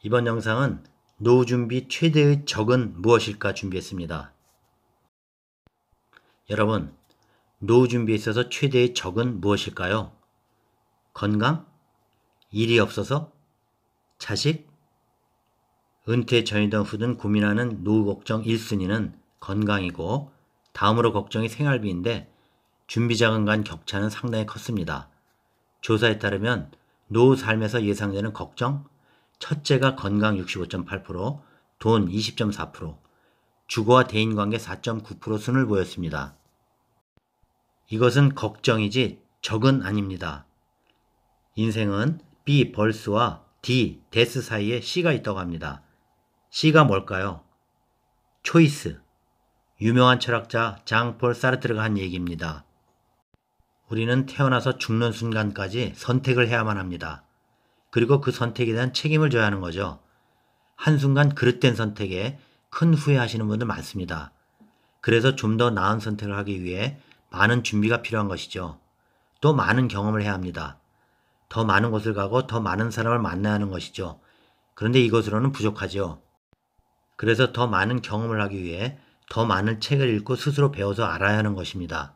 이번 영상은 노후 준비 최대의 적은 무엇일까 준비했습니다. 여러분, 노후 준비에 있어서 최대의 적은 무엇일까요? 건강? 일이 없어서? 자식? 은퇴 전이든 후든 고민하는 노후 걱정 1순위는 건강이고 다음으로 걱정이 생활비인데 준비자금 간 격차는 상당히 컸습니다. 조사에 따르면 노후 삶에서 예상되는 걱정, 첫째가 건강 65.8%, 돈 20.4%, 주거와 대인관계 4.9% 순을 보였습니다. 이것은 걱정이지 적은 아닙니다. 인생은 B. 벌스와 D. 데스 사이에 C가 있다고 합니다. C가 뭘까요? 초이스. 유명한 철학자 장폴 사르트르가 한 얘기입니다. 우리는 태어나서 죽는 순간까지 선택을 해야만 합니다. 그리고 그 선택에 대한 책임을 져야 하는 거죠. 한순간 그릇된 선택에 큰 후회하시는 분들 많습니다. 그래서 좀 더 나은 선택을 하기 위해 많은 준비가 필요한 것이죠. 또 많은 경험을 해야 합니다. 더 많은 곳을 가고 더 많은 사람을 만나야 하는 것이죠. 그런데 이것으로는 부족하죠. 그래서 더 많은 경험을 하기 위해 더 많은 책을 읽고 스스로 배워서 알아야 하는 것입니다.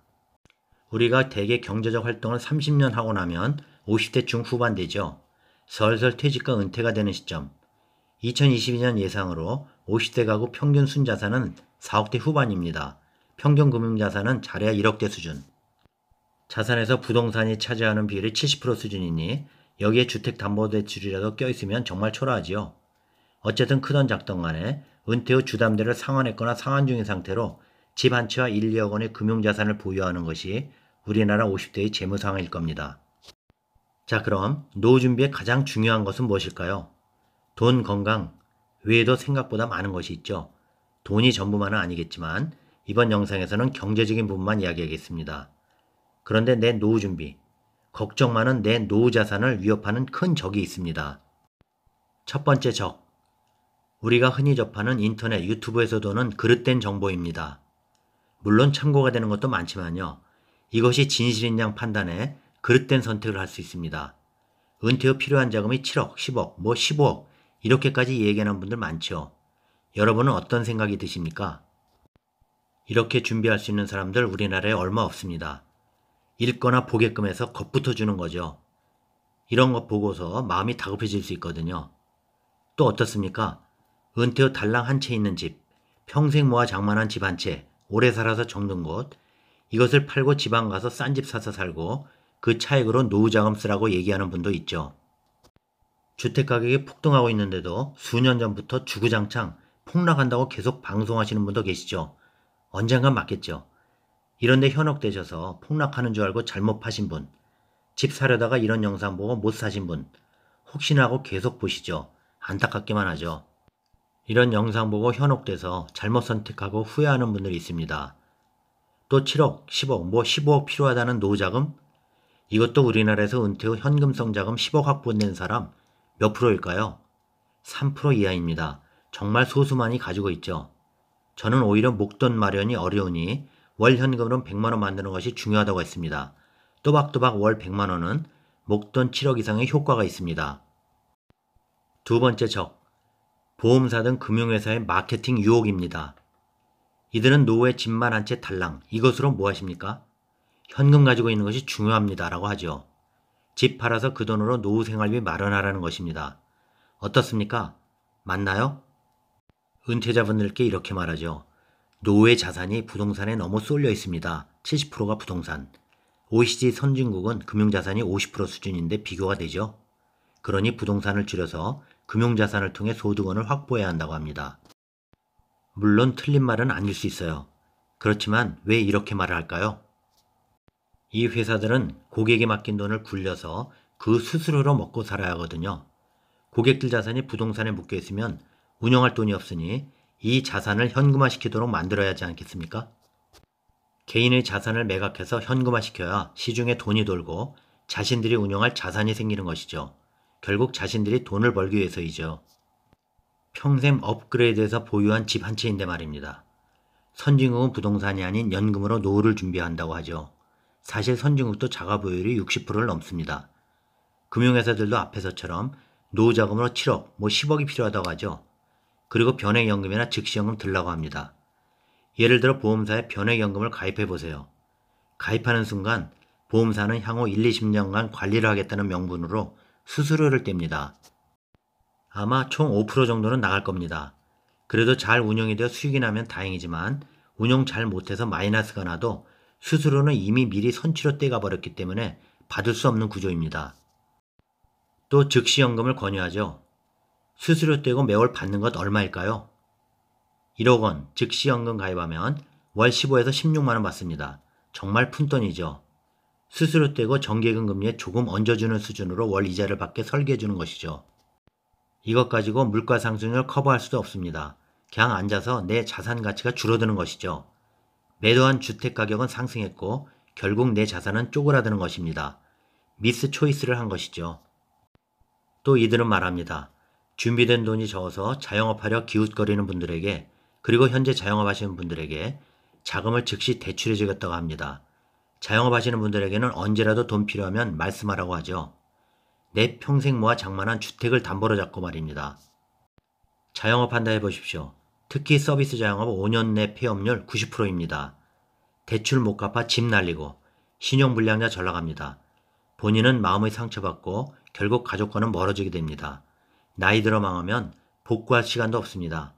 우리가 대개 경제적 활동을 30년 하고 나면 50대 중후반 되죠. 슬슬 퇴직과 은퇴가 되는 시점. 2022년 예상으로 50대 가구 평균 순자산은 4억대 후반입니다. 평균 금융자산은 잘해야 1억대 수준. 자산에서 부동산이 차지하는 비율이 70% 수준이니 여기에 주택담보대출이라도 껴있으면 정말 초라하지요. 어쨌든 크던 작던 간에 은퇴 후 주담대를 상환했거나 상환 중인 상태로 집 한 채와 1, 2억 원의 금융자산을 보유하는 것이 우리나라 50대의 재무상황일 겁니다. 자, 그럼 노후 준비의 가장 중요한 것은 무엇일까요? 돈, 건강 외에도 생각보다 많은 것이 있죠. 돈이 전부만은 아니겠지만 이번 영상에서는 경제적인 부분만 이야기하겠습니다. 그런데 내 노후 준비, 걱정 많은 내 노후 자산을 위협하는 큰 적이 있습니다. 첫 번째 적, 우리가 흔히 접하는 인터넷, 유튜브에서 도는 그릇된 정보입니다. 물론 참고가 되는 것도 많지만요. 이것이 진실인 양 판단에 그릇된 선택을 할 수 있습니다. 은퇴 후 필요한 자금이 7억, 10억, 15억 이렇게까지 얘기하는 분들 많죠. 여러분은 어떤 생각이 드십니까? 이렇게 준비할 수 있는 사람들 우리나라에 얼마 없습니다. 읽거나 보게끔 해서 겁부터 주는 거죠. 이런 것 보고서 마음이 다급해질 수 있거든요. 또 어떻습니까? 은퇴 후 달랑 한 채 있는 집, 평생 모아 장만한 집 한 채, 오래 살아서 정든 곳, 이것을 팔고 지방 가서 싼 집 사서 살고 그 차익으로 노후자금 쓰라고 얘기하는 분도 있죠. 주택가격이 폭등하고 있는데도 수년 전부터 주구장창 폭락한다고 계속 방송하시는 분도 계시죠. 언젠간 맞겠죠. 이런데 현혹되셔서 폭락하는 줄 알고 잘못 파신 분, 집 사려다가 이런 영상 보고 못 사신 분, 혹시나 하고 계속 보시죠. 안타깝기만 하죠. 이런 영상 보고 현혹돼서 잘못 선택하고 후회하는 분들이 있습니다. 또 7억, 10억, 15억 필요하다는 노후자금? 이것도 우리나라에서 은퇴 후 현금성 자금 10억 확보된 사람 몇 프로일까요? 3% 이하입니다. 정말 소수만이 가지고 있죠. 저는 오히려 목돈 마련이 어려우니 월 현금으로 100만원 만드는 것이 중요하다고 했습니다. 또박또박 월 100만원은 목돈 7억 이상의 효과가 있습니다. 두 번째 적, 보험사 등 금융회사의 마케팅 유혹입니다. 이들은 노후에 집만 한 채 달랑, 이것으로 뭐 하십니까? 현금 가지고 있는 것이 중요합니다 라고 하죠. 집 팔아서 그 돈으로 노후 생활비 마련하라는 것입니다. 어떻습니까? 맞나요? 은퇴자분들께 이렇게 말하죠. 노후의 자산이 부동산에 너무 쏠려 있습니다. 70%가 부동산. OECD 선진국은 금융자산이 50% 수준인데 비교가 되죠. 그러니 부동산을 줄여서 금융자산을 통해 소득원을 확보해야 한다고 합니다. 물론 틀린 말은 아닐 수 있어요. 그렇지만 왜 이렇게 말을 할까요? 이 회사들은 고객에 맡긴 돈을 굴려서 그 수수료로 먹고 살아야 하거든요. 고객들 자산이 부동산에 묶여 있으면 운영할 돈이 없으니 이 자산을 현금화시키도록 만들어야 하지 않겠습니까? 개인의 자산을 매각해서 현금화시켜야 시중에 돈이 돌고 자신들이 운영할 자산이 생기는 것이죠. 결국 자신들이 돈을 벌기 위해서이죠. 평생 업그레이드해서 보유한 집 한 채인데 말입니다. 선진국은 부동산이 아닌 연금으로 노후를 준비한다고 하죠. 사실 선진국도 자가 보유율이 60%를 넘습니다. 금융회사들도 앞에서처럼 노후 자금으로 7억, 뭐 10억이 필요하다고 하죠. 그리고 변액연금이나 즉시연금 들라고 합니다. 예를 들어 보험사에 변액연금을 가입해 보세요. 가입하는 순간 보험사는 향후 1, 20년간 관리를 하겠다는 명분으로 수수료를 뗍니다. 아마 총 5% 정도는 나갈 겁니다. 그래도 잘 운영이 되어 수익이 나면 다행이지만 운영 잘 못해서 마이너스가 나도 수수료는 이미 미리 선취로 떼가 버렸기 때문에 받을 수 없는 구조입니다. 또 즉시연금을 권유하죠. 수수료 떼고 매월 받는 것 얼마일까요? 1억 원 즉시연금 가입하면 월 15에서 16만원 받습니다. 정말 푼돈이죠. 수수료 떼고 정기예금 금리에 조금 얹어주는 수준으로 월 이자를 받게 설계해주는 것이죠. 이것 가지고 물가 상승률을 커버할 수도 없습니다. 그냥 앉아서 내 자산 가치가 줄어드는 것이죠. 매도한 주택 가격은 상승했고 결국 내 자산은 쪼그라드는 것입니다. 미스 초이스를 한 것이죠. 또 이들은 말합니다. 준비된 돈이 적어서 자영업하려 기웃거리는 분들에게 그리고 현재 자영업하시는 분들에게 자금을 즉시 대출해 주겠다고 합니다. 자영업하시는 분들에게는 언제라도 돈 필요하면 말씀하라고 하죠. 내 평생 모아 장만한 주택을 담보로 잡고 말입니다. 자영업한다 해보십시오. 특히 서비스 자영업은 5년 내 폐업률 90%입니다. 대출 못 갚아 집 날리고 신용불량자 전락합니다. 본인은 마음의 상처받고 결국 가족과는 멀어지게 됩니다. 나이 들어 망하면 복구할 시간도 없습니다.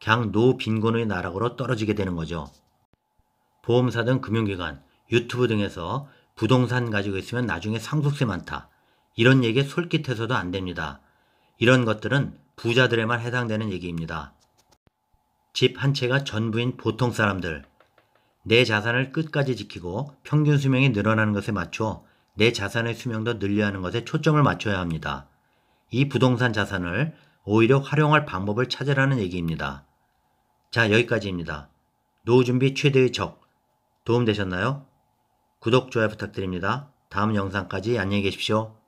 그냥 노빈곤의 나락으로 떨어지게 되는 거죠. 보험사 등 금융기관, 유튜브 등에서 부동산 가지고 있으면 나중에 상속세 많다. 이런 얘기에 솔깃해서도 안 됩니다. 이런 것들은 부자들에만 해당되는 얘기입니다. 집 한 채가 전부인 보통 사람들, 내 자산을 끝까지 지키고 평균 수명이 늘어나는 것에 맞춰 내 자산의 수명도 늘려야 하는 것에 초점을 맞춰야 합니다. 이 부동산 자산을 오히려 활용할 방법을 찾으라는 얘기입니다. 자, 여기까지입니다. 노후 준비 최대의 적. 도움 되셨나요? 구독, 좋아요 부탁드립니다. 다음 영상까지 안녕히 계십시오.